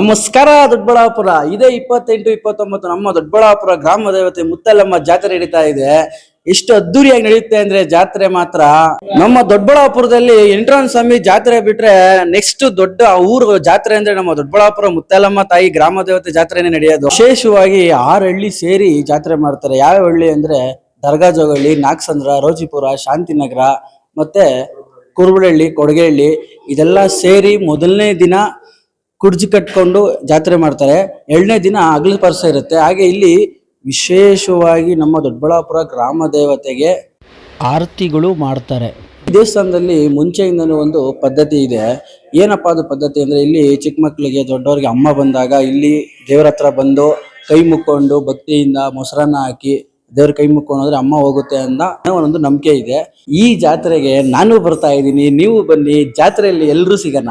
ನಮಸ್ಕಾರ ದೊಡ್ಡಬಳ್ಳಾಪುರ. ಇದೇ 28-29 ನಮ್ಮ ದೊಡ್ಡಬಳ್ಳಾಪುರ ಗ್ರಾಮ ದೇವತೆ ಮುತ್ತಲ್ಲಮ್ಮ ಜಾತ್ರೆ ನಡೀತಾ ಇದೆ. ಎಷ್ಟು ಅದ್ದೂರಿಯಾಗಿ ನಡೆಯುತ್ತೆ ಅಂದ್ರೆ ಜಾತ್ರೆ ಮಾತ್ರ. ನಮ್ಮ ದೊಡ್ಡಬಳ್ಳಾಪುರದಲ್ಲಿ ಎಂಟ್ರನ್ ಸ್ವಾಮಿ ಜಾತ್ರೆ ಬಿಟ್ರೆ ನೆಕ್ಸ್ಟ್ ದೊಡ್ಡ ಊರು ಜಾತ್ರೆ ಅಂದ್ರೆ ನಮ್ಮ ದೊಡ್ಡಬಳ್ಳಾಪುರ ಮುತ್ತಲ್ಲಮ್ಮ ತಾಯಿ ಗ್ರಾಮ ದೇವತೆ ಜಾತ್ರೆನೇ ನಡೆಯೋದು. ವಿಶೇಷವಾಗಿ 6 ಹಳ್ಳಿ ಸೇರಿ ಜಾತ್ರೆ ಮಾಡ್ತಾರೆ. ಯಾವ ಹಳ್ಳಿ ಅಂದ್ರೆ ದರ್ಗಾ ಜೋಗಳ್ಳಿ, ನಾಗಸಂದ್ರ, ರೋಜಿಪುರ, ಶಾಂತಿನಗರ ಮತ್ತೆ ಕುರುಬಳಹಳ್ಳಿ, ಕೊಡಗೇಹಳ್ಳಿ ಇದೆಲ್ಲ ಸೇರಿ ಮೊದಲನೇ ದಿನ ಕುರ್ಜಿ ಕಟ್ಕೊಂಡು ಜಾತ್ರೆ ಮಾಡ್ತಾರೆ. 2ನೇ ದಿನ ಅಗಲ ಪರ್ಸ ಇರುತ್ತೆ. ಹಾಗೆ ಇಲ್ಲಿ ವಿಶೇಷವಾಗಿ ನಮ್ಮ ದೊಡ್ಡಬಳ್ಳಾಪುರ ಗ್ರಾಮ ದೇವತೆಗೆ ಆರತಿಗಳು ಮಾಡ್ತಾರೆ. ದೇವಸ್ಥಾನದಲ್ಲಿ ಮುಂಚೆಯಿಂದನೂ ಒಂದು ಪದ್ಧತಿ ಇದೆ. ಏನಪ್ಪಾ ಅದು ಪದ್ಧತಿ ಅಂದ್ರೆ, ಇಲ್ಲಿ ಚಿಕ್ಕ ಮಕ್ಕಳಿಗೆ ದೊಡ್ಡವರಿಗೆ ಅಮ್ಮ ಬಂದಾಗ ಇಲ್ಲಿ ದೇವರ ಹತ್ರ ಬಂದು ಕೈ ಮುಕ್ಕೊಂಡು ಭಕ್ತಿಯಿಂದ ಮೊಸರನ್ನ ಹಾಕಿ ದೇವ್ರ ಕೈ ಮುಕ್ಕೊಂಡ್ರೆ ಅಮ್ಮ ಹೋಗುತ್ತೆ ಅಂತ ಒಂದು ನಂಬಿಕೆ ಇದೆ. ಈ ಜಾತ್ರೆಗೆ ನಾನು ಬರ್ತಾ ಇದ್ದೀನಿ, ನೀವು ಬನ್ನಿ, ಜಾತ್ರೆಯಲ್ಲಿ ಎಲ್ಲರೂ ಸಿಗೋಣ.